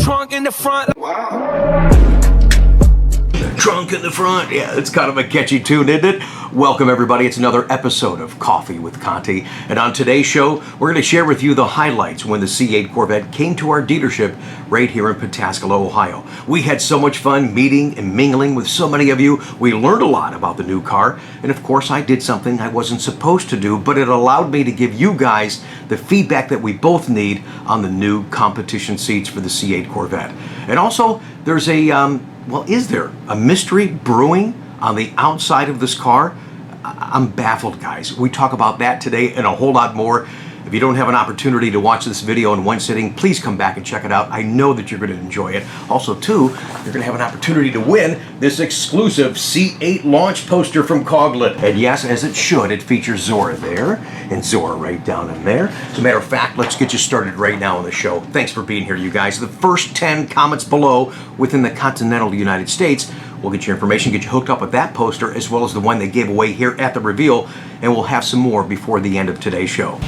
trunk in the front. Wow. Trunk in the front. Yeah, it's kind of a catchy tune, isn't it? Welcome, everybody. It's another episode of Coffee with Conti. And on today's show, we're going to share with you the highlights when the C8 Corvette came to our dealership right here in Pataskala, Ohio. We had so much fun meeting and mingling with so many of you. We learned a lot about the new car. And of course, I did something I wasn't supposed to do, but it allowed me to give you guys the feedback that we both need on the new competition seats for the C8 Corvette. And also, there's a well, is there a mystery brewing on the outside of this car? I'm baffled, guys. We talk about that today and a whole lot more. If you don't have an opportunity to watch this video in one sitting, please come back and check it out. I know that you're going to enjoy it. Also, too, you're going to have an opportunity to win this exclusive C8 launch poster from Coughlin. And yes, as it should, it features Zora there and Zora right down in there. As a matter of fact, let's get you started right now on the show. Thanks for being here, you guys. The first 10 comments below within the continental United States, we'll get your information, get you hooked up with that poster, as well as the one they gave away here at the reveal, and we'll have some more before the end of today's show.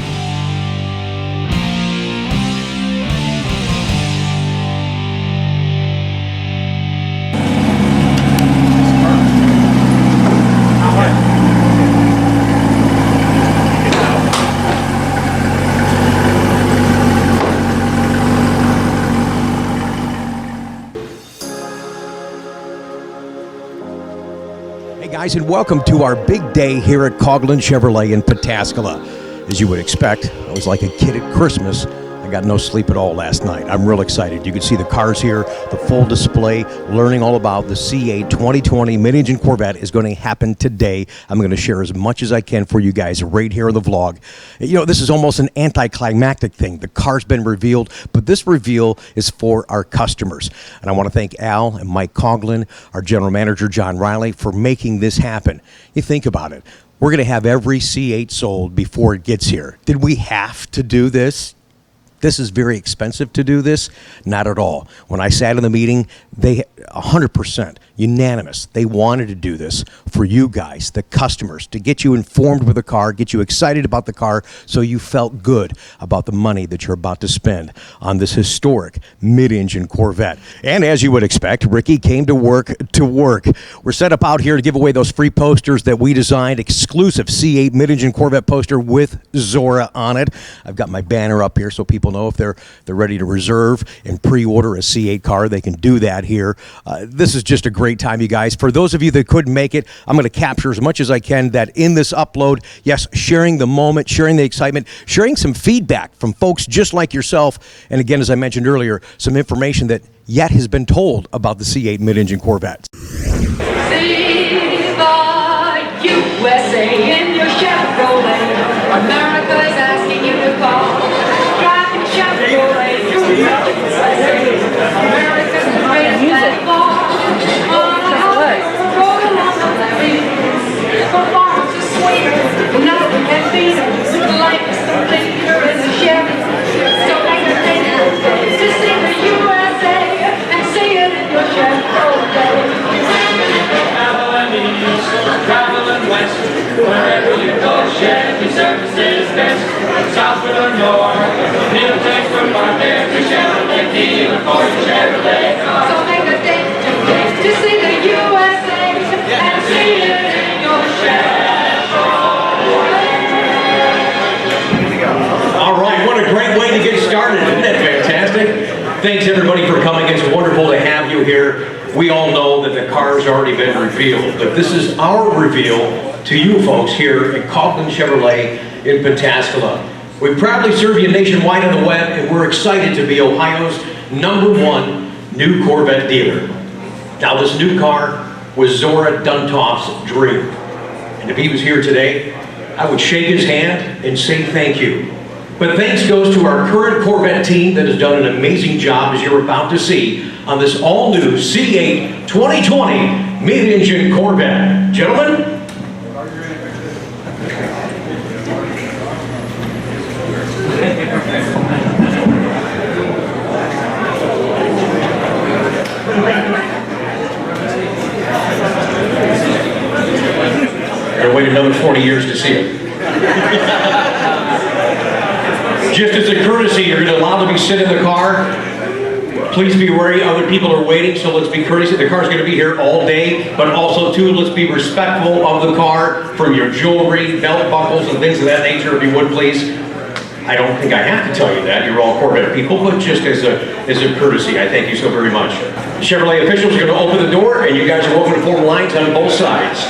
Guys, and welcome to our big day here at Coughlin Chevrolet in Pataskala. As you would expect, I was like a kid at Christmas. I got no sleep at all last night. I'm real excited. You can see the cars here, the full display, learning all about the C8 2020 Mid-Engine Corvette is going to happen today. I'm going to share as much as I can for you guys right here in the vlog. You know, this is almost an anticlimactic thing. The car's been revealed, but this reveal is for our customers. And I want to thank Al and Mike Coughlin, our general manager, John Riley, for making this happen. You think about it. We're going to have every C8 sold before it gets here. Did we have to do this? This is very expensive to do this. Not at all. When I sat in the meeting, they 100% unanimous. They wanted to do this for you guys, the customers, to get you informed with the car, get you excited about the car, so you felt good about the money that you're about to spend on this historic mid-engine Corvette. And as you would expect, Ricky came to work. We're set up out here to give away those free posters that we designed, exclusive C8 mid-engine Corvette poster with Zora on it. I've got my banner up here so people know if they're ready to reserve and pre-order a C8 car, they can do that here. This is just a great time, you guys. For those of you that couldn't make it, I'm going to capture as much as I can that in this upload. Yes, sharing the moment, sharing the excitement, sharing some feedback from folks just like yourself. And again, as I mentioned earlier, some information that yet has been told about the C8 mid-engine Corvette. See the USA in your Chevrolet. America is asking you to call. Driving Chevrolet. America's the greatest platform. On a highway, road along the levee. Performance is sweet, nothing can beat it. Life is completer in the Chevy. So make a thing to see the USA and see it in your Chevrolet. Traveling east, traveling west, wherever you go, Chevy service is best. Southward or north, neither takes from our there to Chevrolet dealer for your Chevrolet car. So make a date to see the USA and see it in your Chevrolet. All right, what a great way to get started. Isn't that fantastic? Thanks, everybody, for coming. It's wonderful to have you here. We all know that the car's already been revealed, but this is our reveal to you folks here at Coughlin Chevrolet in Pataskala. We proudly serve you nationwide on the web, and we're excited to be Ohio's #1 new Corvette dealer. Now, this new car was Zora Duntoff's dream. And if he was here today, I would shake his hand and say thank you. But thanks goes to our current Corvette team that has done an amazing job, as you're about to see, on this all-new C8 2020 Mid-Engine Corvette. Gentlemen? Gotta wait another 40 years to see it. Just as a courtesy, you're going to allow them to sit in the car. please be wary, other people are waiting, so let's be courteous. The car's going to be here all day, but also too, let's be respectful of the car, from your jewelry, belt buckles, and things of that nature, if you would please. I don't think I have to tell you that, you're all Corvette people, but just as a courtesy, I thank you so very much. Chevrolet officials are going to open the door, and you guys are welcome to form lines on both sides.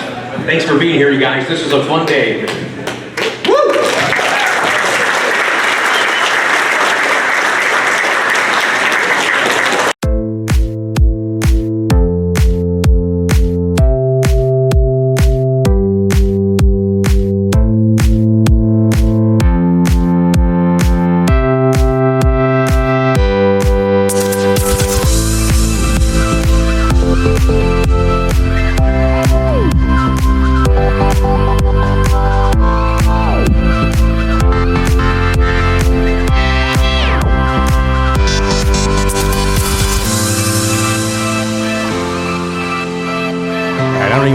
Thanks for being here, you guys. This is a fun day.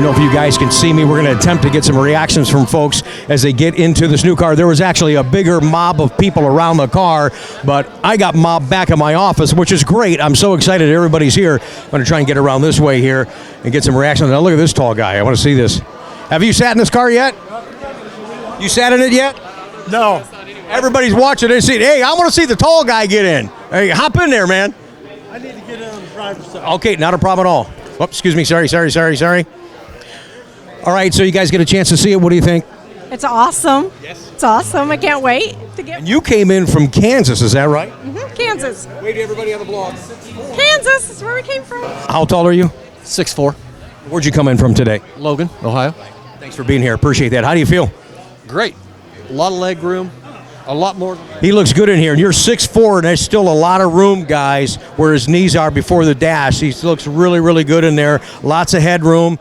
If you guys can see me, we're going to attempt to get some reactions from folks as they get into this new car. There was actually a bigger mob of people around the car, but I got mobbed back in my office, which is great. I'm so excited everybody's here. I'm going to try and get around this way here and get some reactions. Now look at this tall guy. I want to see this. Have you sat in this car yet? You sat in it yet? No. Everybody's watching. They see, hey, I want to see the tall guy get in. Hey, hop in there, man. I need to get in on the driver's side. Okay, not a problem at all. Oh, excuse me. Sorry. All right, so you guys get a chance to see it. What do you think? It's awesome. Yes. It's awesome. I can't wait to get. And you came in from Kansas, is that right? Mm-hmm. Kansas. Wave to everybody on the blog. Kansas is where we came from. How tall are you? 6'4". Where'd you come in from today? Logan, Ohio. Thanks for being here. Appreciate that. How do you feel? Great. A lot of leg room. A lot more. He looks good in here. And you're 6'4", and there's still a lot of room, guys, where his knees are before the dash. He looks really, really good in there. Lots of headroom.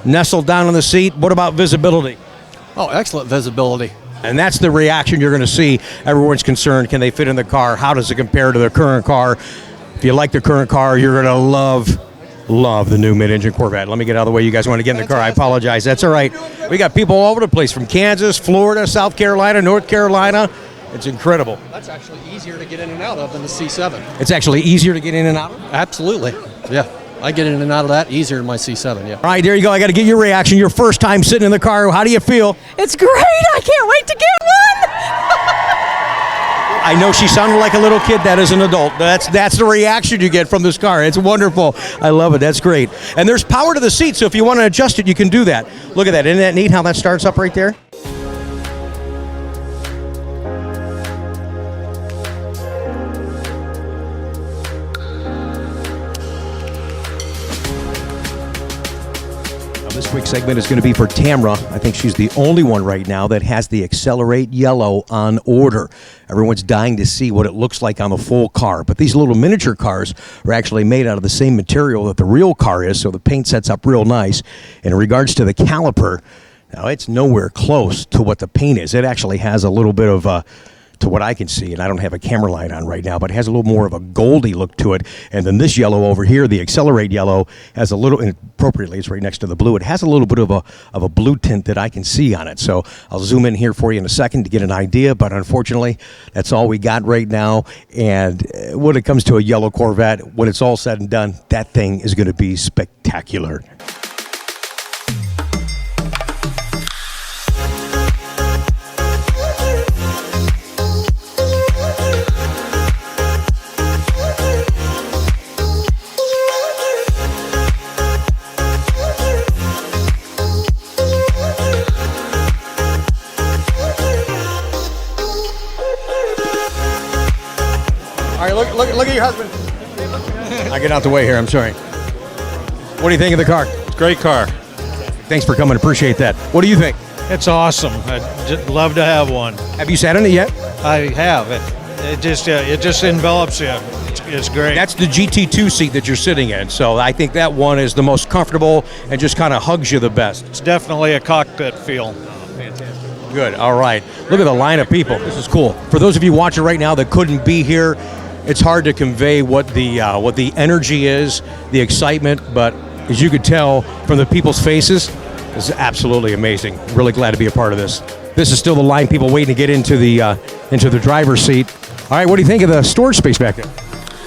Nestled down in the seat. What about visibility? Oh, excellent visibility. And that's the reaction you're going to see. Everyone's concerned, can they fit in the car? How does it compare to the current car? If you like the current car, you're going to love the new mid-engine Corvette. Let me get out of the way. You guys want to get in the car. I apologize. That's all right. We got people all over the place, from Kansas, Florida, South Carolina, North Carolina. It's incredible. That's actually easier to get in and out of than the C7. It's actually easier to get in and out of? Absolutely. Yeah. I get in and out of that easier than my C7, yeah. All right, there you go. I got to get your reaction. Your first time sitting in the car. How do you feel? It's great. I can't wait to get one. I know she sounded like a little kid. That is an adult. That's the reaction you get from this car. It's wonderful. I love it. That's great. And there's power to the seat, so if you want to adjust it, you can do that. Look at that. Isn't that neat how that starts up right there? This quick segment is going to be for Tamra. I think she's the only one right now that has the Accelerate Yellow on order. Everyone's dying to see what it looks like on the full car. But these little miniature cars are actually made out of the same material that the real car is, so the paint sets up real nice. And in regards to the caliper, now it's nowhere close to what the paint is. It actually has a little bit of to what I can see, and I don't have a camera light on right now, but it has a little more of a goldy look to it. And then this yellow over here, the Accelerate Yellow, has a little, and appropriately it's right next to the blue, it has a little bit of a blue tint that I can see on it. So I'll zoom in here for you in a second to get an idea, but unfortunately, that's all we got right now. And when it comes to a yellow Corvette, when it's all said and done, that thing is going to be spectacular. All right, look at your husband. I get out the way here, I'm sorry. What do you think of the car? Great car. Thanks for coming, appreciate that. What do you think? It's awesome. I'd love to have one. Have you sat in it yet? I have. It just envelops you. It's great. That's the GT2 seat that you're sitting in, so I think that one is the most comfortable and just kind of hugs you the best. It's definitely a cockpit feel. Fantastic. Good, all right. Look at the line of people. This is cool. For those of you watching right now that couldn't be here, it's hard to convey what the energy is, the excitement, but as you could tell from the people's faces, this is absolutely amazing. Really glad to be a part of this. This is still the line, people waiting to get into the driver's seat. All right, what do you think of the storage space back there?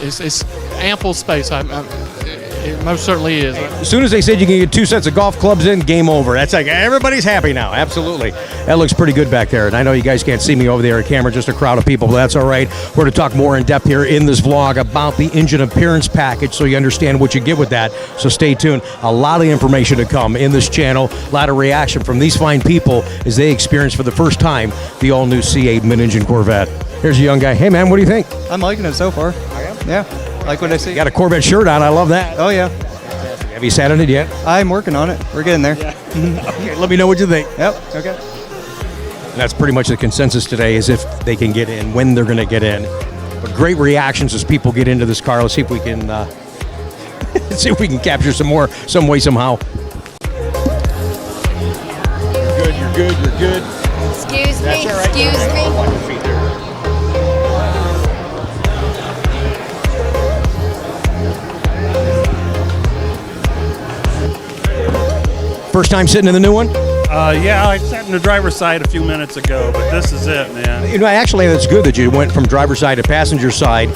it's ample space. It most certainly is. As soon as they said you can get 2 sets of golf clubs in, game over. That's like everybody's happy now. Absolutely. That looks pretty good back there. And I know you guys can't see me over there at camera, just a crowd of people, but that's all right. We're going to talk more in depth here in this vlog about the engine appearance package so you understand what you get with that. So stay tuned. A lot of information to come in this channel. A lot of reaction from these fine people as they experience for the first time the all-new C8 Mid-Engine Corvette. Here's a young guy. Hey, man, what do you think? I'm liking it so far. I am? Yeah. Like what I see. You got a Corvette shirt on. I love that. Oh, yeah. Have you sat on it yet? I'm working on it. We're getting there. Okay, let me know what you think. Yep. Okay. And that's pretty much the consensus today, is if they can get in, when they're going to get in. But great reactions as people get into this car. Let's see if we can see if we can capture some more, some way, somehow. You're good. You're good. Excuse me, That's all right. excuse me. Watch your feet there. First time sitting in the new one? Yeah, I sat in the driver's side a few minutes ago, but this is it, man. You know, actually, that's good that you went from driver's side to passenger side.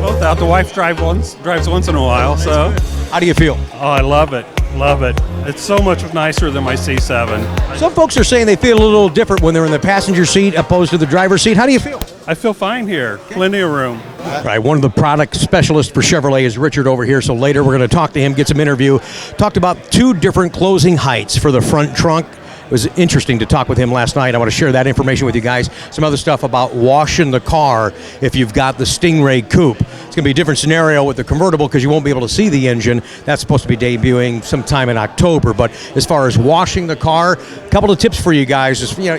Both out. The wife drives once in a while, so. How do you feel? Oh, I love it. Love it. It's so much nicer than my C7. Some folks are saying they feel a little different when they're in the passenger seat opposed to the driver's seat. How do you feel? I feel fine here. Plenty of room. All right, one of the product specialists for Chevrolet is Richard over here, so later we're going to talk to him, get some interview. Talked about 2 different closing heights for the front trunk. It was interesting to talk with him last night. I want to share that information with you guys. Some other stuff about washing the car if you've got the Stingray Coupe. It's going to be a different scenario with the convertible because you won't be able to see the engine. That's supposed to be debuting sometime in October. But as far as washing the car, a couple of tips for you guys. Is, you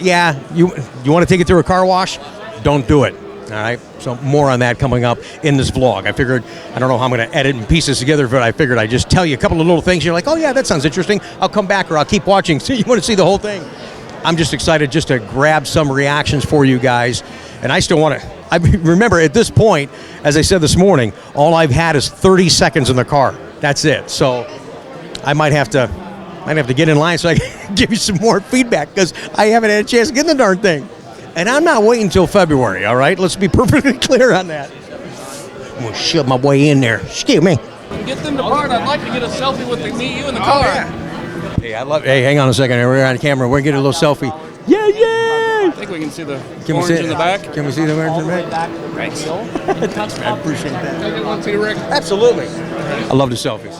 want to take it through a car wash? Don't do it. All right, so more on that coming up in this vlog. I figured, I don't know how I'm going to edit and piece this together, but I figured I'd just tell you a couple of little things. You're like, oh yeah, that sounds interesting. I'll come back or I'll keep watching. So you want to see the whole thing. I'm just excited just to grab some reactions for you guys. And I still want to, remember at this point, as I said this morning, all I've had is 30 seconds in the car. That's it. So I might have to get in line so I can give you some more feedback because I haven't had a chance to get in the darn thing. And I'm not waiting until February, all right? Let's be perfectly clear on that. I'm going to shove my way in there. Excuse me. Get them to part. I'd like to get a selfie with me, you, in the car. Hey, hang on a second. We're on camera. We're going to get a little selfie. Yeah! I think we can see the orange in the back. Can we see the orange in the back? Thanks. I appreciate that. Take it one too, Rick. Absolutely. I love the selfies.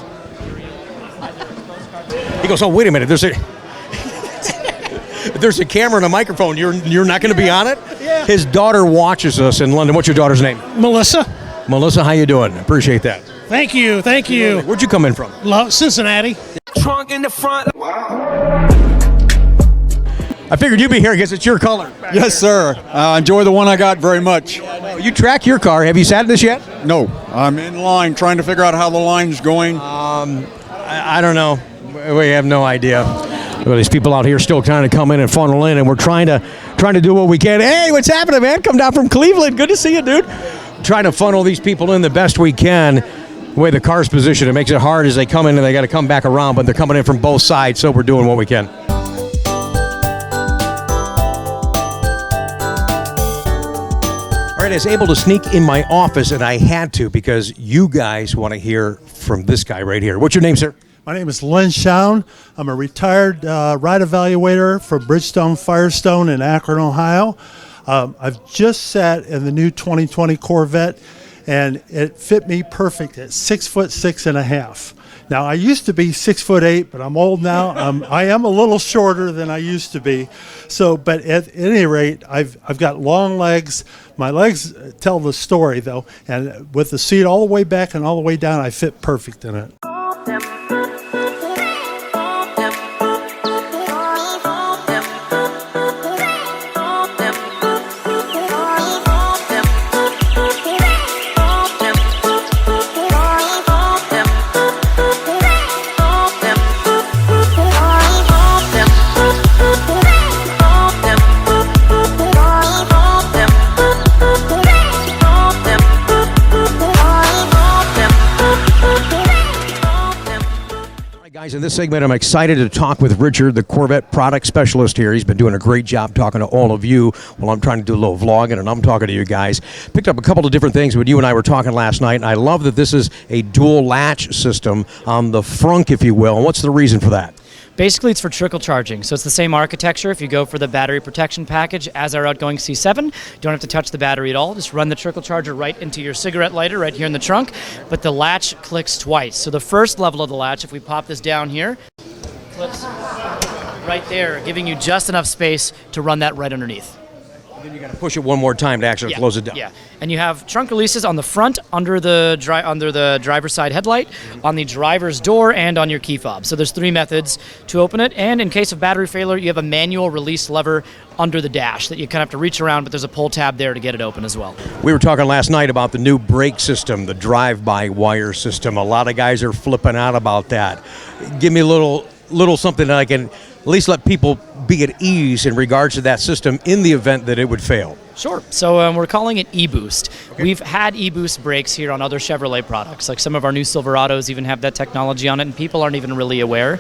He goes, oh, wait a minute. There's a camera and a microphone. You're not going to be on it? Yeah. His daughter watches us in London. What's your daughter's name? Melissa. Melissa, how you doing? Appreciate that. Thank you. Where'd you come in from? Cincinnati. Trunk in the front. I figured you'd be here because it's your color. Yes, sir. I enjoy the one I got very much. You track your car. Have you sat in this yet? No, I'm in line trying to figure out how the line's going. I don't know. We have no idea. Well, these people out here still trying to come in and funnel in, and we're trying to do what we can. Hey, what's happening, man? Come down from Cleveland. Good to see you, dude. Trying to funnel these people in the best we can. The way the car's positioned, it makes it hard as they come in and they got to come back around, but they're coming in from both sides, so we're doing what we can. All right, I was able to sneak in my office, and I had to because you guys want to hear from this guy right here. What's your name, sir? My name is Lynn Schown. I'm a retired ride evaluator for Bridgestone Firestone in Akron, Ohio. I've just sat in the new 2020 Corvette, and it fit me perfect at 6'6.5". Now, I used to be 6'8", but I'm old now. I am a little shorter than I used to be. So, but at any rate, I've got long legs. My legs tell the story, though, and with the seat all the way back and all the way down, I fit perfect in it. Guys, in this segment, I'm excited to talk with Richard, the Corvette product specialist here. He's been doing a great job talking to all of you while I'm trying to do a little vlogging, and I'm talking to you guys. Picked up a couple of different things when you and I were talking last night, and I love that this is a dual latch system on the frunk, if you will. And what's the reason for that? Basically, it's for trickle charging. So it's the same architecture. If you go for the battery protection package as our outgoing C7, you don't have to touch the battery at all. Just run the trickle charger right into your cigarette lighter right here in the trunk. But the latch clicks twice. So the first level of the latch, if we pop this down here, clips right there, giving you just enough space to run that right underneath. Then you got to push it one more time to actually close it down. Yeah, and you have trunk releases on the front, under the driver's side headlight, on the driver's door, and on your key fob. So there's 3 methods to open it, and in case of battery failure, you have a manual release lever under the dash that you kind of have to reach around, but there's a pull tab there to get it open as well. We were talking last night about the new brake system, the drive-by-wire system. A lot of guys are flipping out about that. Give me a little something that I can at least let people be at ease in regards to that system in the event that it would fail. Sure. So we're calling it e-boost. Okay. We've had e-boost brakes here on other Chevrolet products. Like some of our new Silverados even have that technology on it, and people aren't even really aware.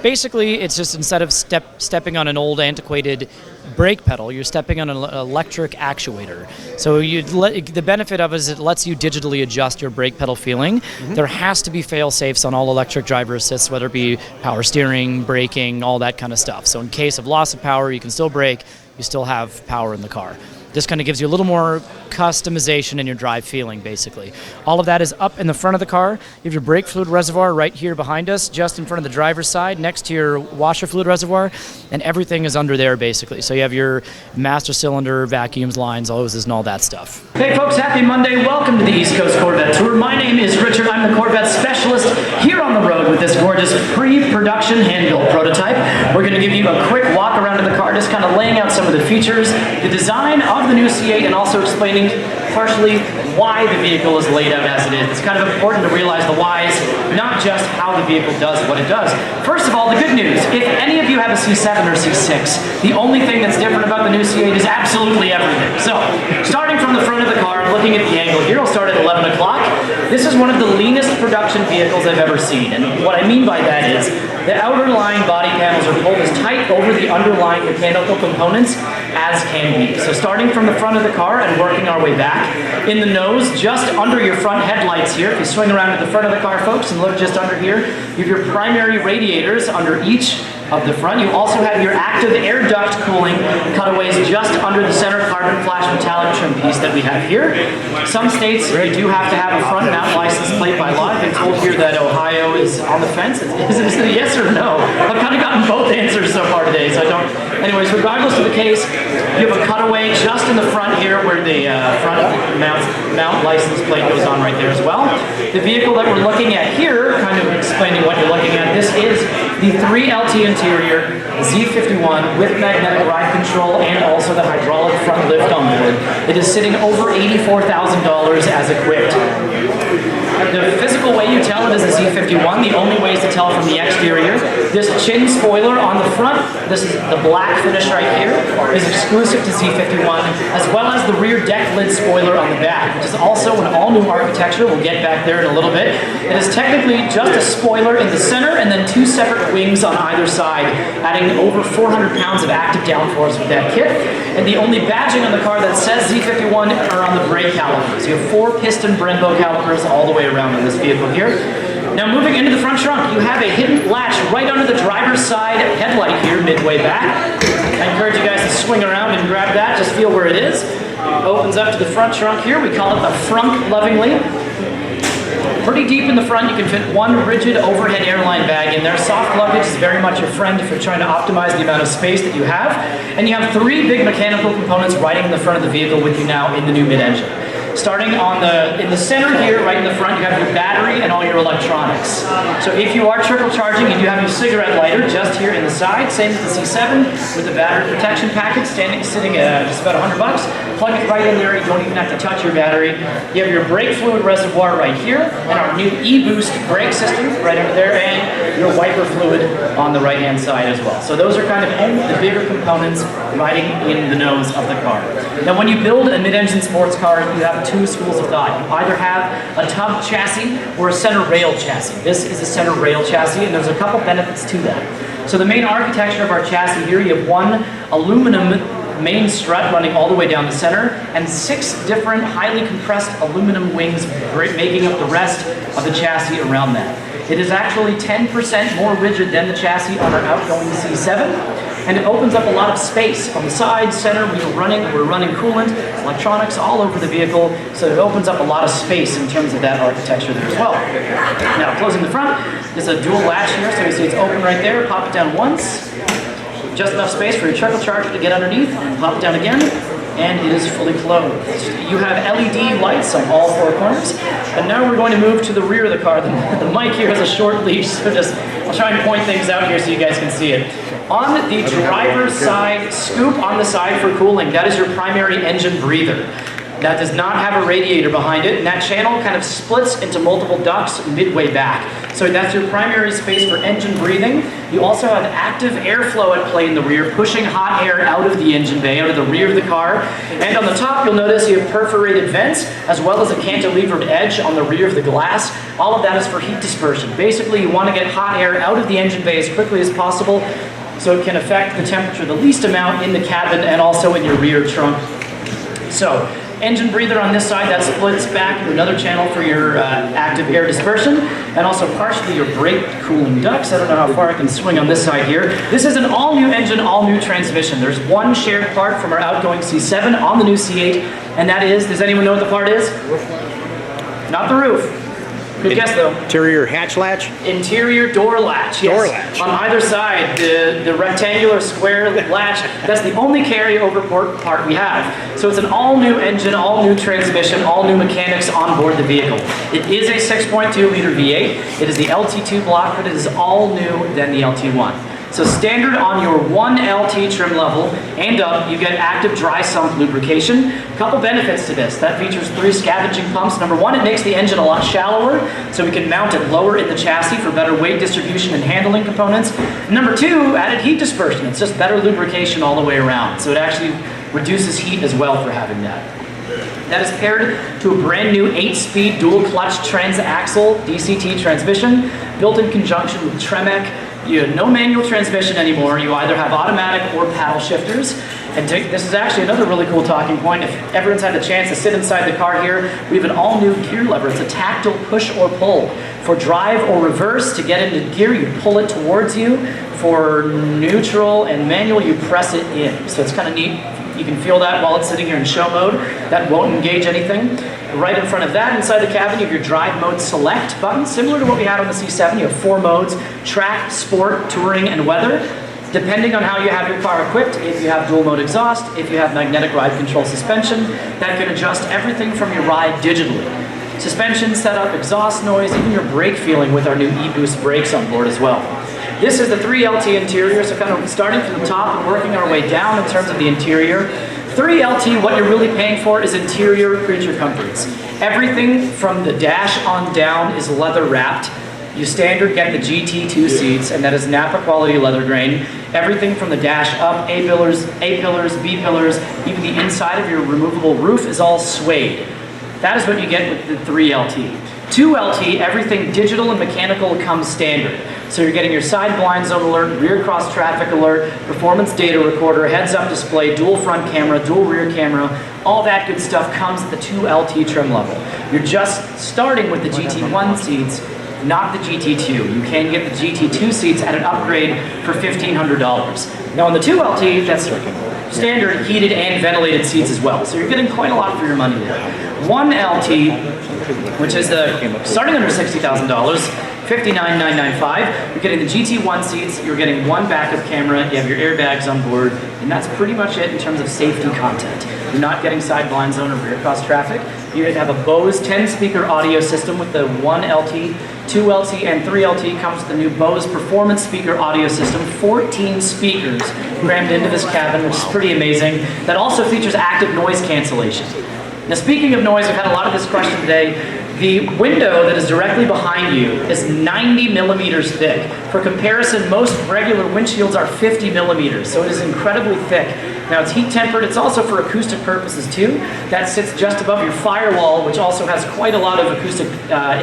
Basically, it's just instead of stepping on an old antiquated brake pedal, you're stepping on an electric actuator. So the benefit of it is it lets you digitally adjust your brake pedal feeling. Mm-hmm. There has to be fail-safes on all electric driver assists, whether it be power steering, braking, all that kind of stuff. So in case of loss of power, you can still brake, you still have power in the car. This kind of gives you a little more customization in your drive feeling, basically. All of that is up in the front of the car. You have your brake fluid reservoir right here behind us, just in front of the driver's side, next to your washer fluid reservoir, and everything is under there, basically. So you have your master cylinder, vacuums, lines, hoses, and all that stuff. Hey folks, happy Monday. Welcome to the East Coast Corvette Tour. My name is Richard. I'm the Corvette specialist here on the road with this gorgeous pre-production hand-built prototype. We're going to give you a quick walk around in the car, just kind of laying out some of the features, the design of the new C8, and also explaining partially why the vehicle is laid out as it is. It's kind of important to realize the whys, not just how the vehicle does what it does. First of all, the good news, if any of you have a C7 or C6, the only thing that's different about the new C8 is absolutely everything. So, starting from the front of the car, looking at the angle here, I'll start at 11 o'clock. This is one of the leanest production vehicles I've ever seen, and what I mean by that is the outer line body panels are pulled as tight over the underlying mechanical components as can be. So starting from the front of the car and working our way back, in the nose, just under your front headlights here, if you swing around to the front of the car, folks, and look just under here, you have your primary radiators under each of the front. You also have your active air duct cooling cutaways just under the center carbon flash metallic trim piece that we have here. Some states, you do have to have a front mount license plate by law. I've been told here that Ohio is on the fence. Is it a yes or no? I've kind of gotten both answers so far today, so I don't. Anyways, regardless of the case, you have a cutaway just in the front here where the front mount license plate goes on right there as well. The vehicle that we're looking at here, kind of explaining what you're looking at, this is the 3LT interior Z51 with magnetic ride control and also the hydraulic front lift on board. It is sitting over $84,000 as equipped. The physical way you tell it is a Z51. The only way is to tell from the exterior. This chin spoiler on the front, this is the black finish right here, is exclusive to Z51, as well as the rear deck lid spoiler on the back, which is also an all-new architecture. We'll get back there in a little bit. It is technically just a spoiler in the center and then 2 separate wings on either side, adding over 400 pounds of active downforce with that kit. And the only badging on the car that says Z51 are on the brake calipers. You have 4 piston Brembo calipers all the way around on this vehicle here. Now moving into the front trunk, you have a hidden latch right under the driver's side headlight here midway back. I encourage you guys to swing around and grab that, just feel where it is. Opens up to the front trunk here, we call it the frunk lovingly. Pretty deep in the front, you can fit 1 rigid overhead airline bag in there. Soft luggage is very much your friend if you're trying to optimize the amount of space that you have. And you have 3 big mechanical components riding in the front of the vehicle with you now in the new mid-engine. Starting in the center here, right in the front, you have your battery and all your electronics. So if you are trickle charging, you do have your cigarette lighter just here in the side, same as the C7 with the battery protection package, sitting at just about $100. Plug it right in there, you don't even have to touch your battery. You have your brake fluid reservoir right here, and our new e-boost brake system right over there, and your wiper fluid on the right-hand side as well. So those are kind of the bigger components riding in the nose of the car. Now when you build a mid-engine sports car, you have two schools of thought. You either have a tub chassis or a center rail chassis. This is a center rail chassis, and there's a couple benefits to that. So the main architecture of our chassis here, you have one aluminum main strut running all the way down the center, and 6 different highly compressed aluminum wings making up the rest of the chassis around that. It is actually 10% more rigid than the chassis on our outgoing C7, and it opens up a lot of space on the side, center. We're running coolant, electronics all over the vehicle, so it opens up a lot of space in terms of that architecture there as well. Now, closing the front, there's a dual latch here, so you see it's open right there. Pop it down once. Just enough space for your turbocharger to get underneath, and pop it down again, and it is fully closed. You have LED lights on all 4 corners, and now we're going to move to the rear of the car. The mic here has a short leash, so I'll try and point things out here so you guys can see it. On the driver's side, scoop on the side for cooling, that is your primary engine breather. That does not have a radiator behind it, and that channel kind of splits into multiple ducts midway back. So that's your primary space for engine breathing. You also have active airflow at play in the rear, pushing hot air out of the engine bay, out of the rear of the car. And on the top, you'll notice you have perforated vents, as well as a cantilevered edge on the rear of the glass. All of that is for heat dispersion. Basically, you want to get hot air out of the engine bay as quickly as possible, so it can affect the temperature the least amount in the cabin and also in your rear trunk. So, engine breather on this side, that splits back into another channel for your active air dispersion, and also partially your brake cooling ducts. I don't know how far I can swing on this side here. This is an all-new engine, all-new transmission. There's one shared part from our outgoing C7 on the new C8, and that is, does anyone know what the part is? Not the roof. Good guess though. Interior hatch latch? Interior door latch, yes. Door latch. On either side, the rectangular square latch, that's the only carryover part we have. So it's an all-new engine, all-new transmission, all-new mechanics on board the vehicle. It is a 6.2 liter V8. It is the LT2 block, but it is all new than the LT1. So standard on your 1LT trim level and up, you get active dry sump lubrication. A couple benefits to this. That features 3 scavenging pumps. Number 1, it makes the engine a lot shallower, so we can mount it lower in the chassis for better weight distribution and handling components. And number 2, added heat dispersion. It's just better lubrication all the way around. So it actually reduces heat as well for having that. That is paired to a brand new 8-speed dual clutch transaxle DCT transmission built in conjunction with Tremec. You have no manual transmission anymore. You either have automatic or paddle shifters. And this is actually another really cool talking point. If everyone's had the chance to sit inside the car here, we have an all-new gear lever. It's a tactile push or pull. For drive or reverse, to get into gear, you pull it towards you. For neutral and manual, you press it in. So it's kind of neat. You can feel that while it's sitting here in show mode. That won't engage anything. Right in front of that, inside the cabin, you have your drive mode select button, similar to what we had on the C7. You have 4 modes: track, sport, touring, and weather. Depending on how you have your car equipped, if you have dual mode exhaust, if you have magnetic ride control suspension, that can adjust everything from your ride digitally. Suspension setup, exhaust noise, even your brake feeling with our new e-boost brakes on board as well. This is the 3LT interior, so kind of starting from the top and working our way down in terms of the interior. 3LT, what you're really paying for is interior creature comforts. Everything from the dash on down is leather wrapped. You standard get the GT2 seats, and that is Napa quality leather grain. Everything from the dash up, A pillars, B pillars, even the inside of your removable roof is all suede. That is what you get with the 3LT. 2LT, everything digital and mechanical comes standard. So you're getting your side blind zone alert, rear cross traffic alert, performance data recorder, heads-up display, dual front camera, dual rear camera. All that good stuff comes at the 2LT trim level. You're just starting with the GT1 seats, not the GT2. You can get the GT2 seats at an upgrade for $1,500. Now on the 2LT, that's standard heated and ventilated seats as well. So you're getting quite a lot for your money there. 1LT, which is the starting under $60,000, $59,995. You're getting the GT1 seats, you're getting 1 backup camera, you have your airbags on board, and that's pretty much it in terms of safety content. You're not getting side blind zone or rear cross traffic. You have a Bose 10-speaker audio system with the 1LT, 2LT, and 3LT comes with the new Bose Performance Speaker audio system, 14 speakers crammed into this cabin, which is pretty amazing. That also features active noise cancellation. Now speaking of noise, I've had a lot of this question today. The window that is directly behind you is 90 millimeters thick. For comparison, most regular windshields are 50 millimeters, so it is incredibly thick. Now it's heat tempered, it's also for acoustic purposes too. That sits just above your firewall, which also has quite a lot of acoustic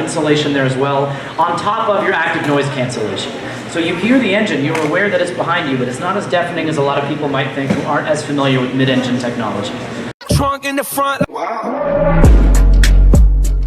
insulation there as well, on top of your active noise cancellation. So you hear the engine, you're aware that it's behind you, but it's not as deafening as a lot of people might think who aren't as familiar with mid-engine technology. Trunk in the front. Wow.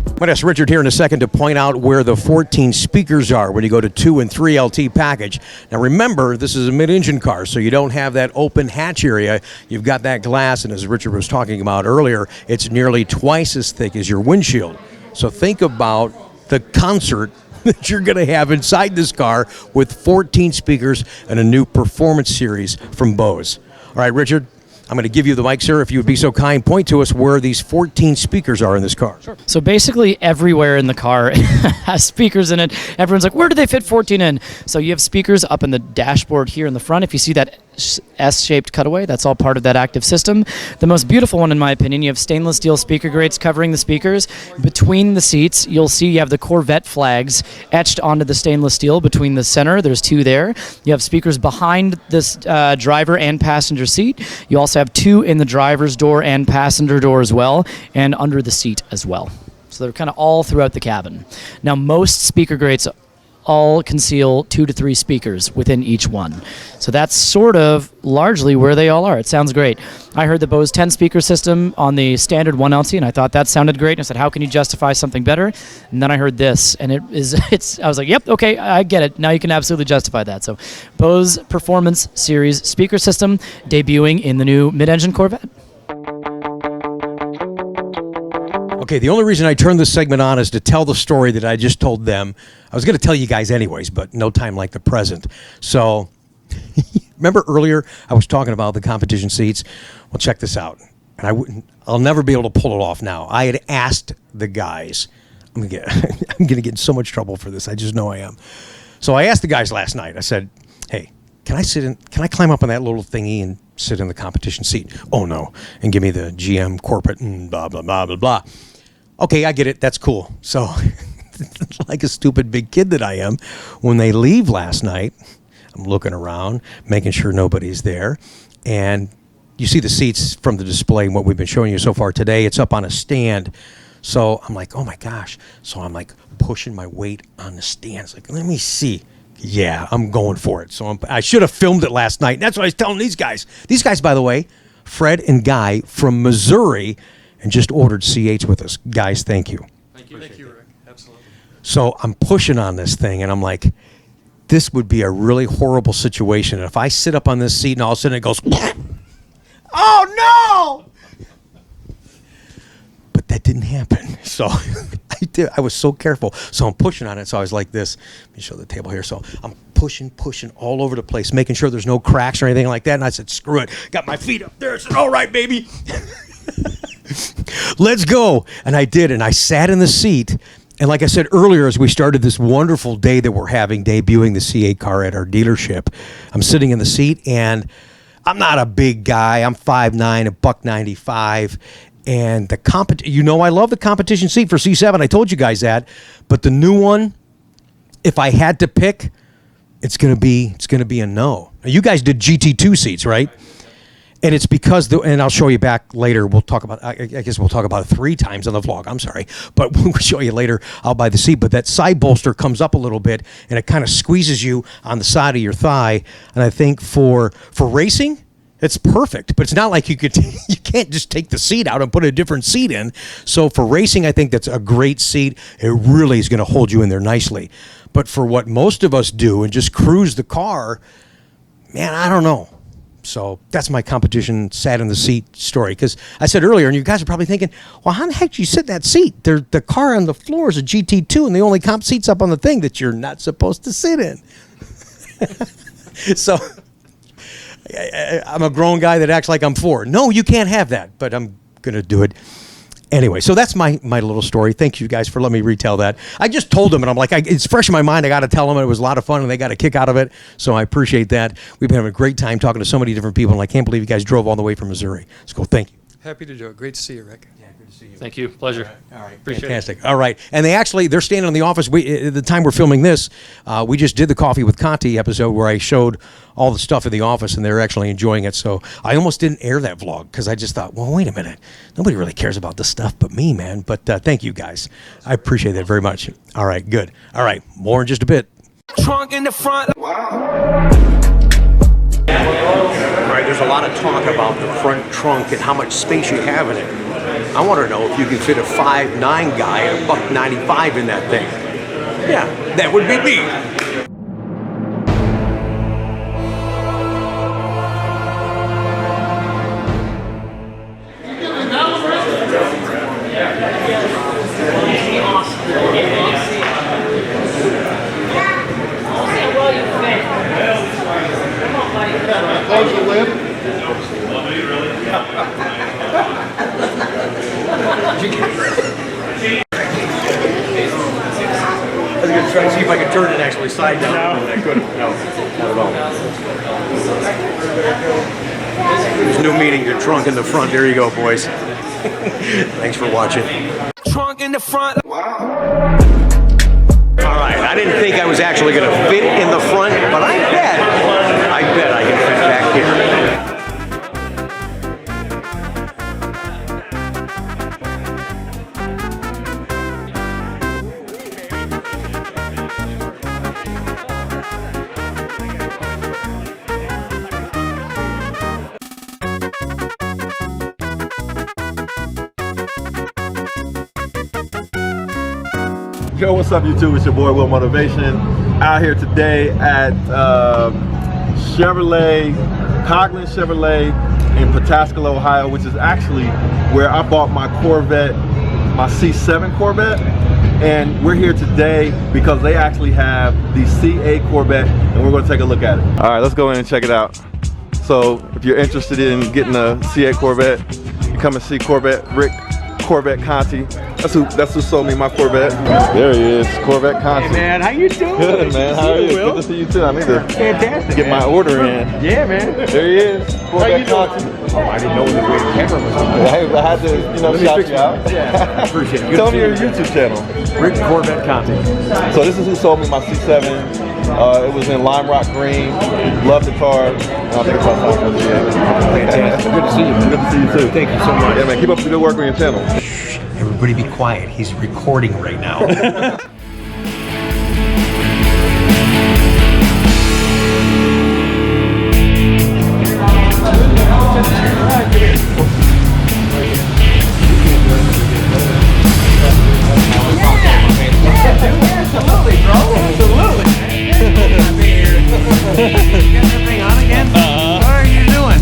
I'm going to ask Richard here in a second to point out where the 14 speakers are when you go to 2 and 3 LT package. Now remember, this is a mid-engine car, so you don't have that open hatch area. You've got that glass, and as Richard was talking about earlier, it's nearly twice as thick as your windshield. So think about the concert that you're going to have inside this car with 14 speakers and a new performance series from Bose. All right, Richard, I'm going to give you the mic, sir. If you would be so kind, point to us where these 14 speakers are in this car. Sure. So basically everywhere in the car has speakers in it. Everyone's like, where do they fit 14 in? So you have speakers up in the dashboard here in the front. If you see that S-shaped cutaway, that's all part of that active system. The most beautiful one, in my opinion, you have stainless steel speaker grates covering the speakers. Between the seats, you'll see you have the Corvette flags etched onto the stainless steel between the center. There's 2 there. You have speakers behind this driver and passenger seat. You also have 2 in the driver's door and passenger door as well, and under the seat as well. So they're kind of all throughout the cabin. Now, most speaker grates all conceal 2 to 3 speakers within each one. So that's sort of largely where they all are. It sounds great. I heard the Bose 10 speaker system on the standard 1LT, and I thought that sounded great. And I said, how can you justify something better? And then I heard this, and I was like, yep, okay, I get it. Now you can absolutely justify that. So Bose Performance Series speaker system debuting in the new mid-engine Corvette. Okay, the only reason I turned this segment on is to tell the story that I just told them. I was going to tell you guys anyways, but no time like the present. So, remember earlier I was talking about the competition seats? Well, check this out. And I'll never be able to pull it off now. I had asked the guys. I'm going to get in so much trouble for this. I just know I am. So I asked the guys last night. I said, hey, can I climb up on that little thingy and sit in the competition seat? Oh, no. And give me the GM corporate and blah, blah, blah, blah, blah. Okay, I get it. That's cool. So, like a stupid big kid that I am, when they leave last night, I'm looking around, making sure nobody's there. And you see the seats from the display and what we've been showing you so far today. It's up on a stand. So I'm like, oh my gosh. So I'm like pushing my weight on the stand. It's like, let me see. Yeah, I'm going for it. So I should have filmed it last night. And that's what I was telling these guys. These guys, by the way, Fred and Guy from Missouri, and just ordered C8s with us. Guys, thank you. Thank you, Rick. Absolutely. So I'm pushing on this thing, and I'm like, this would be a really horrible situation. If I sit up on this seat and all of a sudden it goes, oh no! But that didn't happen. So I was so careful. So I'm pushing on it. So I was like this. Let me show the table here. So I'm pushing all over the place, making sure there's no cracks or anything like that. And I said, screw it. Got my feet up there. I said, all right, baby. Let's go. And I did, and I sat in the seat. And like I said earlier, as we started this wonderful day that we're having, debuting the C8 car at our dealership, I'm sitting in the seat, and I'm not a big guy. I'm 5'9", $195. And I love the competition seat for C7. I told you guys that. But the new one, if I had to pick, it's gonna be a no. Now, you guys did GT2 seats, right? And it's because, and I'll show you back later, we'll talk about, I guess we'll talk about it 3 times on the vlog, I'm sorry. But we'll show you later, I'll buy the seat. But that side bolster comes up a little bit, and it kind of squeezes you on the side of your thigh. And I think for racing, it's perfect. But it's not like you can't just take the seat out and put a different seat in. So for racing, I think that's a great seat. It really is going to hold you in there nicely. But for what most of us do and just cruise the car, man, I don't know. So that's my competition sat in the seat story. Because I said earlier, and you guys are probably thinking, well, how the heck do you sit in that seat? The car on the floor is a GT2, and the only comp seat's up on the thing that you're not supposed to sit in. So I'm a grown guy that acts like I'm 4. No, you can't have that, but I'm going to do it. Anyway, so that's my little story. Thank you guys for letting me retell that. I just told them, and I'm like, it's fresh in my mind. I got to tell them, and it was a lot of fun, and they got a kick out of it. So I appreciate that. We've been having a great time talking to so many different people, and I can't believe you guys drove all the way from Missouri. Let's go. Thank you. Happy to do it. Great to see you, Rick. Yeah, good to see you. Thank you. Pleasure. All right. Appreciate Fantastic. All right. And they're standing in the office. At the time we're filming this, we just did the Coffee with Conti episode where I showed all the stuff in the office, and they're actually enjoying it. So I almost didn't air that vlog because I just thought, well, wait a minute. Nobody really cares about this stuff but me, man. But thank you, guys. I appreciate that very much. All right, good. All right, more in just a bit. Trunk in the front. All right, there's a lot of talk about the front trunk and how much space you have in it. I want to know if you can fit a 5'9" guy at $1.95 in that thing. Yeah, that would be me. Close the lid. I was going to try to see if I could turn it actually side down. No. I couldn't. No, not at all. There's no meeting your trunk in the front. There you go, boys. Thanks for watching. Trunk in the front. All right, I didn't think I was actually going to fit in the front, but I bet I can fit back here. Yo, what's up YouTube? It's your boy Will Motivation out here today at Chevrolet, Coughlin Chevrolet in Pataskala, Ohio, which is actually where I bought my Corvette, my C7 Corvette. And we're here today because they actually have the C8 Corvette, and we're going to take a look at it. All right, let's go in and check it out. So if you're interested in getting a C8 Corvette, you come and see Rick Corvette Conti. That's who sold me my Corvette. There he is, Corvette Conti. Hey man, how you doing? Good, man. How are you? Good to see you too. I need to get my order in. Yeah, man. There he is, Corvette Conti. Oh, I didn't know the way the camera was on. I had to, shout you out. Yeah, I appreciate it. Tell me your YouTube channel. Rick Corvette Conti. So this is who sold me my C7. It was in Lime Rock Green. Love the car. I don't think it's outside for the Fantastic. Good to see you. Good to see you too. Thank you so much. Yeah, man. Keep up the good work on your channel. Everybody be quiet. He's recording right now. Absolutely, bro. Absolutely. You got that thing on again? What are you doing?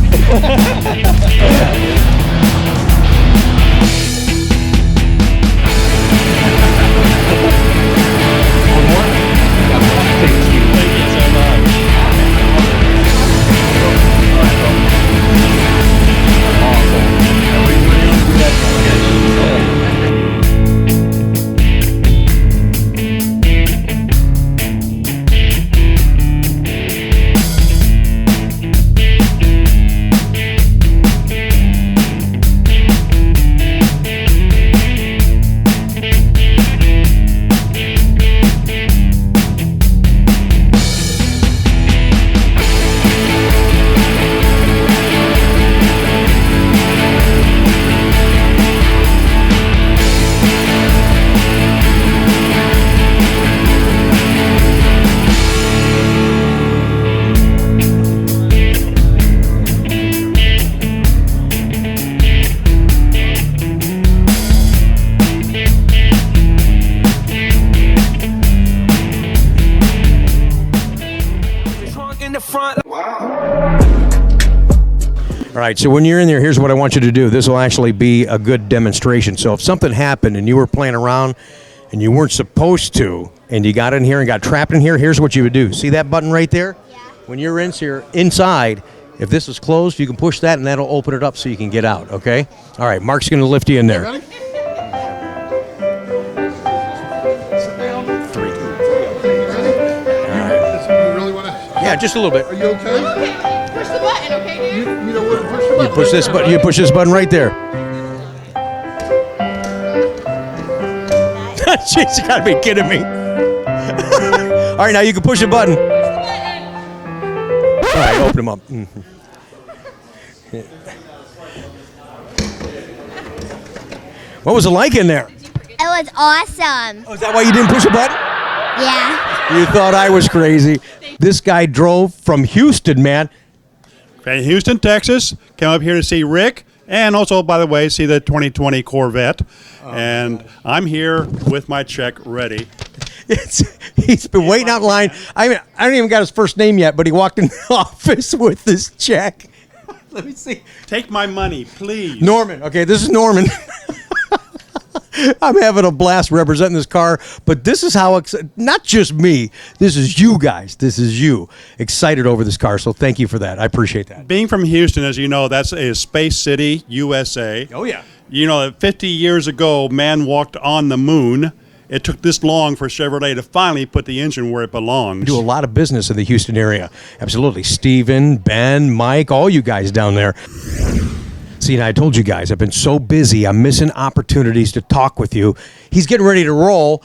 All right, so when you're in there, here's what I want you to do. This will actually be a good demonstration. So if something happened and you were playing around and you weren't supposed to, and you got in here and got trapped in here, here's what you would do. See that button right there? Yeah. When you're inside, if this is closed, you can push that and that'll open it up so you can get out, okay? All right, Mark's going to lift you in there. Ready? 3. All right. You really want to? Yeah, just a little bit. Are you okay? Push the button, okay, dude? You know where to push the button. You push this button. You push this button right there. Jeez, you gotta be kidding me. All right, now you can push a button. All right, open them up. What was it like in there? It was awesome. Oh, is that why you didn't push a button? Yeah. You thought I was crazy. This guy drove from Houston, man. Okay, Houston, Texas. Came up here to see Rick, and also, by the way, see the 2020 Corvette. And I'm here with my check ready. He's been waiting out in line. I don't even got his first name yet, but he walked in the office with this check. Let me see. Take my money, please. Norman. Okay, this is Norman. I'm having a blast representing this car, but this is how, not just me, this is you guys. This is you excited over this car, so thank you for that. I appreciate that. Being from Houston, as you know, that's a Space City, USA. Oh, yeah. You know, 50 years ago, man walked on the moon. It took this long for Chevrolet to finally put the engine where it belongs. We do a lot of business in the Houston area. Absolutely. Steven, Ben, Mike, all you guys down there. See, and I told you guys, I've been so busy, I'm missing opportunities to talk with you. He's getting ready to roll.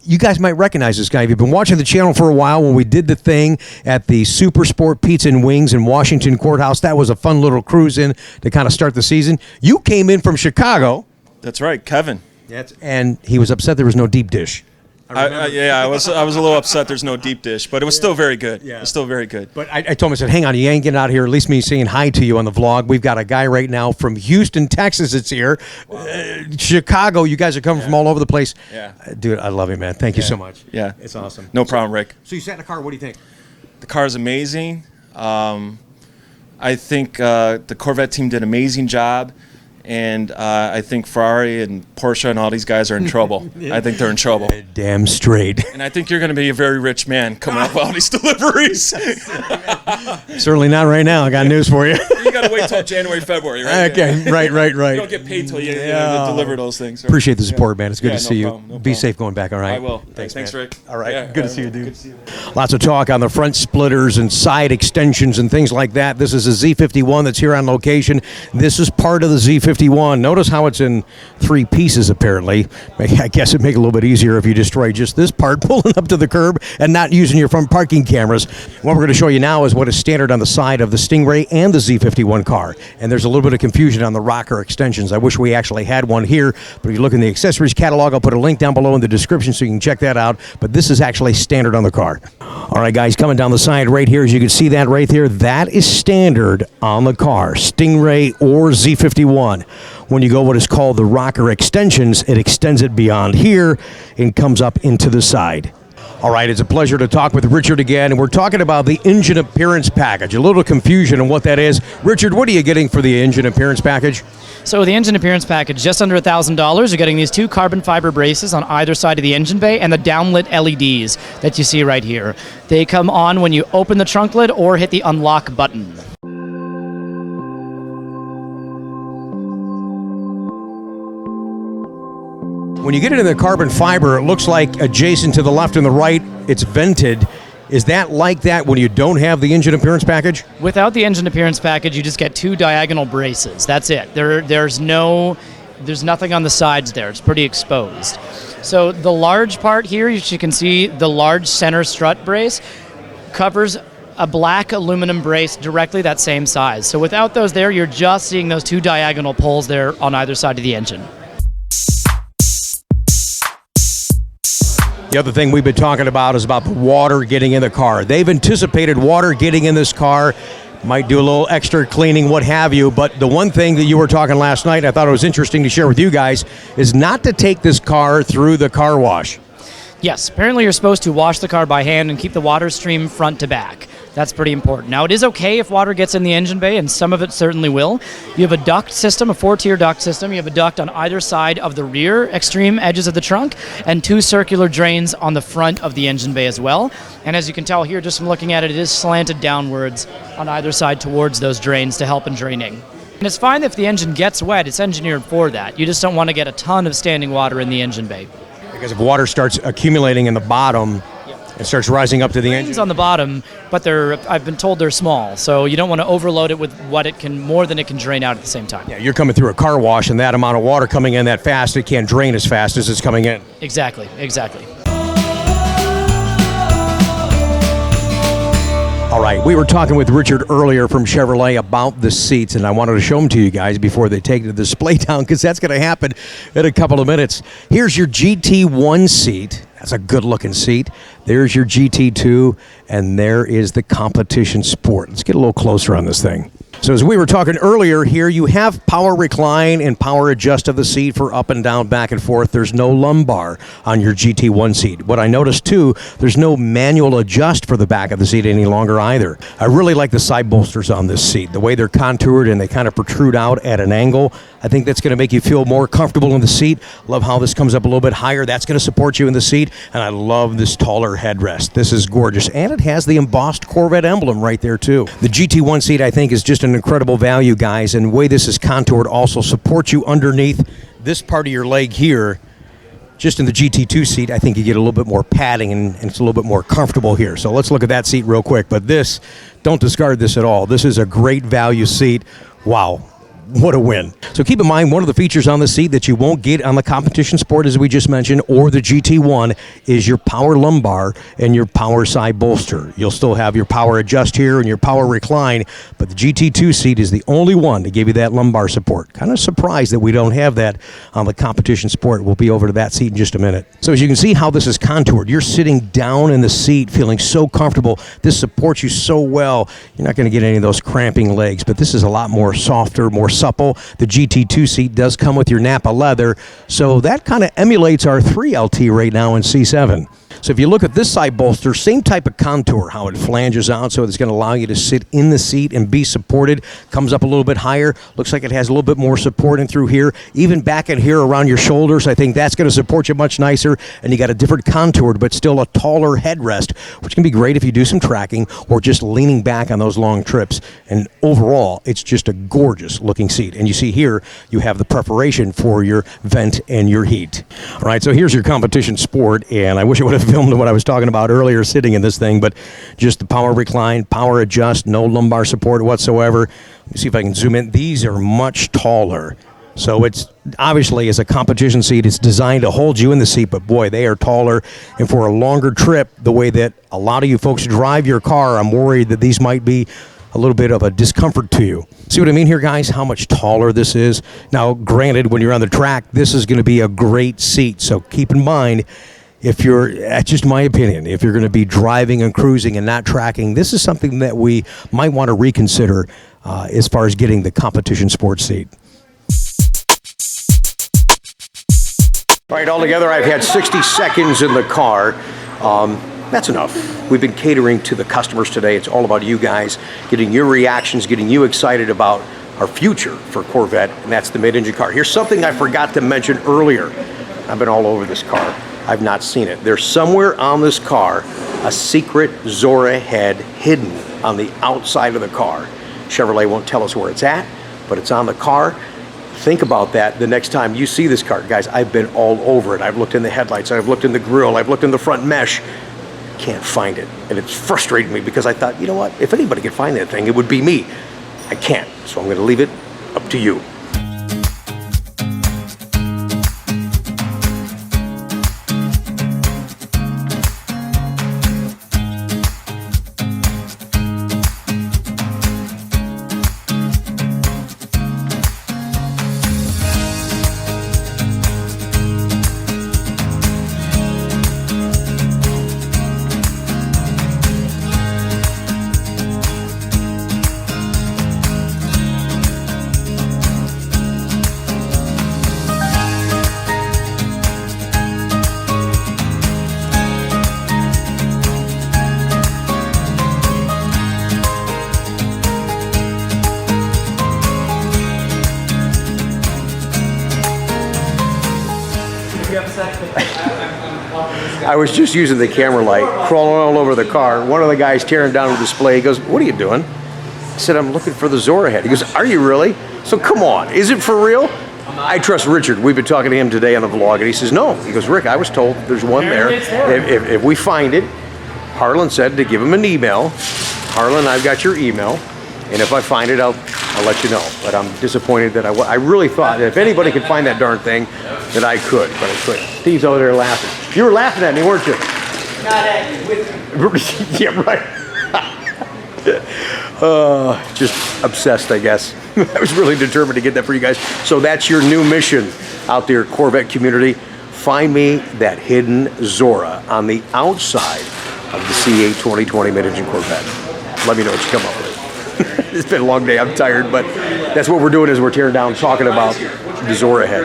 You guys might recognize this guy. If you've been watching the channel for a while, when we did the thing at the Super Sport Pizza and Wings in Washington Courthouse, that was a fun little cruise in to kind of start the season. You came in from Chicago. That's right, Kevin. And he was upset there was no deep dish. I was a little upset there's no deep dish, but it was still very good. Yeah. It was still very good. But I told him, I said, hang on, you ain't getting out of here, at least me saying hi to you on the vlog. We've got a guy right now from Houston, Texas that's here. Chicago, you guys are coming from all over the place. Yeah. Dude, I love you, man. Thank you so much. Yeah. It's awesome. No problem, Rick. So you sat in the car, what do you think? The car is amazing. I think the Corvette team did an amazing job. And I think Ferrari and Porsche and all these guys are in trouble. I think they're in trouble. Damn straight. And I think you're going to be a very rich man coming up with all these deliveries. Certainly not right now. I got news for you. You got to wait till January, February, right? Okay, right. You don't get paid till you deliver those things. Right? Appreciate the support, man. It's good to see you. No Be safe going back, all right? I will. Thanks Rick. All right. Yeah, good to see you, dude. Good to see you. Lots of talk on the front splitters and side extensions and things like that. This is a Z51 that's here on location. This is part of the Z51. Notice how it's in 3 pieces, apparently. I guess it'd make it a little bit easier if you destroy just this part, pulling up to the curb and not using your front parking cameras. What we're going to show you now is what is standard on the side of the Stingray and the Z51 car. And there's a little bit of confusion on the rocker extensions. I wish we actually had one here, but if you look in the accessories catalog, I'll put a link down below in the description so you can check that out. But this is actually standard on the car. All right, guys, coming down the side right here, as you can see that right there, that is standard on the car, Stingray or Z51. When you go what is called the rocker extensions, it extends it beyond here and comes up into the side. All right, it's a pleasure to talk with Richard again, and we're talking about the engine appearance package. A little confusion on what that is. Richard, what are you getting for the engine appearance package? So the engine appearance package, just under $1,000. You're getting these 2 carbon fiber braces on either side of the engine bay and the downlit LEDs that you see right here. They come on when you open the trunk lid or hit the unlock button. When you get into the carbon fiber, it looks like adjacent to the left and the right, it's vented. Is that like that when you don't have the engine appearance package? Without the engine appearance package, you just get 2 diagonal braces. That's it. There's nothing on the sides there. It's pretty exposed. So the large part here, as you can see, the large center strut brace covers a black aluminum brace directly that same size. So without those there, you're just seeing those 2 diagonal poles there on either side of the engine. The other thing we've been talking about is about the water getting in the car. They've anticipated water getting in this car. Might do a little extra cleaning, what have you. But the one thing that you were talking last night, I thought it was interesting to share with you guys, is not to take this car through the car wash. Yes, apparently you're supposed to wash the car by hand and keep the water stream front to back. That's pretty important. Now, it is okay if water gets in the engine bay, and some of it certainly will. You have a duct system, a 4-tier duct system. You have a duct on either side of the rear extreme edges of the trunk, and 2 circular drains on the front of the engine bay as well. And as you can tell here, just from looking at it, it is slanted downwards on either side towards those drains to help in draining. And it's fine if the engine gets wet. It's engineered for that. You just don't want to get a ton of standing water in the engine bay. Because if water starts accumulating in the bottom, It starts rising up to the engine. Frames on the bottom, but I've been told they're small, so you don't want to overload it with what it can, more than it can drain out at the same time. Yeah, you're coming through a car wash, and that amount of water coming in that fast, it can't drain as fast as it's coming in. Exactly, exactly. All right, we were talking with Richard earlier from Chevrolet about the seats, and I wanted to show them to you guys before they take the display down, because that's going to happen in a couple of minutes. Here's your GT1 seat. That's a good-looking seat. There's your GT2, and there is the Competition Sport. Let's get a little closer on this thing. So as we were talking earlier here, you have power recline and power adjust of the seat for up and down, back and forth. There's no lumbar on your GT1 seat. What I noticed too, there's no manual adjust for the back of the seat any longer either. I really like the side bolsters on this seat. The way they're contoured and they kind of protrude out at an angle. I think that's going to make you feel more comfortable in the seat. Love how this comes up a little bit higher. That's going to support you in the seat. And I love this taller headrest. This is gorgeous. And it has the embossed Corvette emblem right there too. The GT1 seat, I think, is just an incredible value, guys. And the way this is contoured also supports you underneath this part of your leg here. Just in the GT2 seat, I think you get a little bit more padding and it's a little bit more comfortable here. So let's look at that seat real quick. But this, don't discard this at all. This is a great value seat. Wow. What a win. So keep in mind, one of the features on the seat that you won't get on the Competition Sport, as we just mentioned, or the GT1, is your power lumbar and your power side bolster. You'll still have your power adjust here and your power recline, but the GT2 seat is the only one to give you that lumbar support. Kind of surprised that we don't have that on the Competition Sport. We'll be over to that seat in just a minute. So as you can see how this is contoured, you're sitting down in the seat feeling so comfortable. This supports you so well. You're not going to get any of those cramping legs, but this is a lot more softer, more supple. The GT2 seat does come with your Napa leather, so that kind of emulates our 3LT right now in C7. So if you look at this side bolster, same type of contour, how it flanges out, so it's going to allow you to sit in the seat and be supported. Comes up a little bit higher. Looks like it has a little bit more support in through here. Even back in here around your shoulders, I think that's going to support you much nicer. And you got a different contoured, but still a taller headrest, which can be great if you do some tracking or just leaning back on those long trips. And overall, it's just a gorgeous looking seat. And you see here, you have the preparation for your vent and your heat. All right, so here's your Competition Sport, and I wish I would have filmed what I was talking about earlier sitting in this thing, but just the power recline, power adjust, no lumbar support whatsoever. Let me see if I can zoom in. These are much taller. So it's obviously, as a competition seat, it's designed to hold you in the seat, but boy, they are taller. And for a longer trip, the way that a lot of you folks drive your car, I'm worried that these might be a little bit of a discomfort to you. See what I mean here, guys? How much taller this is? Now, granted, when you're on the track, this is going to be a great seat. So keep in mind, if you're, that's just my opinion, if you're going to be driving and cruising and not tracking, this is something that we might want to reconsider as far as getting the Competition Sport seat. All right, altogether, I've had 60 seconds in the car. That's enough. We've been catering to the customers today. It's all about you guys, getting your reactions, getting you excited about our future for Corvette, and that's the mid-engine car. Here's something I forgot to mention earlier. I've been all over this car. I've not seen it. There's somewhere on this car a secret Zora head hidden on the outside of the car. Chevrolet won't tell us where it's at, but it's on the car. Think about that the next time you see this car. Guys, I've been all over it. I've looked in the headlights, I've looked in the grille, I've looked in the front mesh. Can't find it. And it's frustrating me because I thought, you know what? If anybody could find that thing, it would be me. I can't. So I'm going to leave it up to you. I was just using the camera light, crawling all over the car. One of the guys tearing down the display, he goes, "What are you doing?" I said, "I'm looking for the Zora head." He goes, "Are you really?" So come on, is it for real? I trust Richard. We've been talking to him today on the vlog, and he says, "No." He goes, "Rick, I was told there's one there. If we find it, Harlan said to give him an email. Harlan, I've got your email, and if I find it, I'll let you know. But I'm disappointed that I really thought that if anybody could find that darn thing, that I could, but I couldn't. Steve's over there laughing. You were laughing at me, weren't you? Not at you, with you. Yeah, right. Just obsessed, I guess. I was really determined to get that for you guys. So that's your new mission out there, Corvette community. Find me that hidden Zora on the outside of the C8 2020 Mid-Engine Corvette. Let me know what you come up with. It's been a long day, I'm tired, but that's what we're doing is we're tearing down, talking about the Zora head.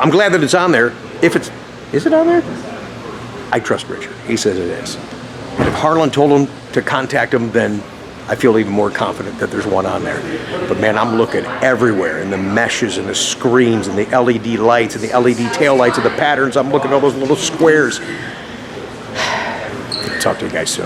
I'm glad that it's on there. Is it on there? I trust Richard, he says it is. And if Harlan told him to contact him, then I feel even more confident that there's one on there. But man, I'm looking everywhere in the meshes and the screens and the LED lights and the LED tail lights and the patterns. I'm looking at all those little squares. Talk to you guys soon.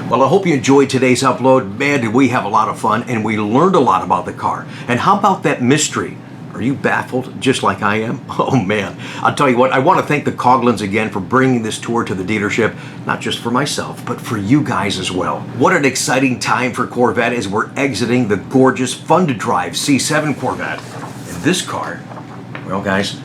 Well, I hope you enjoyed today's upload. Man, did we have a lot of fun, and we learned a lot about the car. And how about that mystery? Are you baffled just like I am? Oh man, I'll tell you what, I want to thank the Coughlins again for bringing this tour to the dealership, not just for myself, but for you guys as well. What an exciting time for Corvette as we're exiting the gorgeous, fun-to-drive C7 Corvette. And this car, well guys,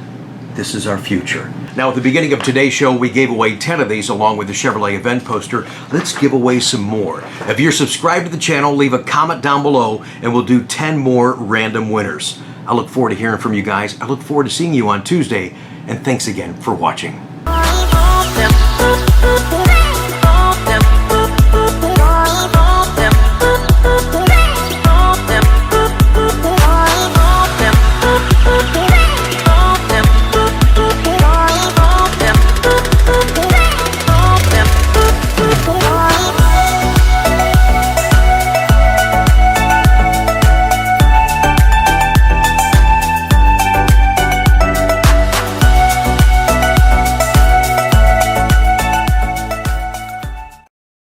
this is our future. Now, at the beginning of today's show, we gave away 10 of these along with the Chevrolet event poster. Let's give away some more. If you're subscribed to the channel, leave a comment down below and we'll do 10 more random winners. I look forward to hearing from you guys. I look forward to seeing you on Tuesday, and thanks again for watching.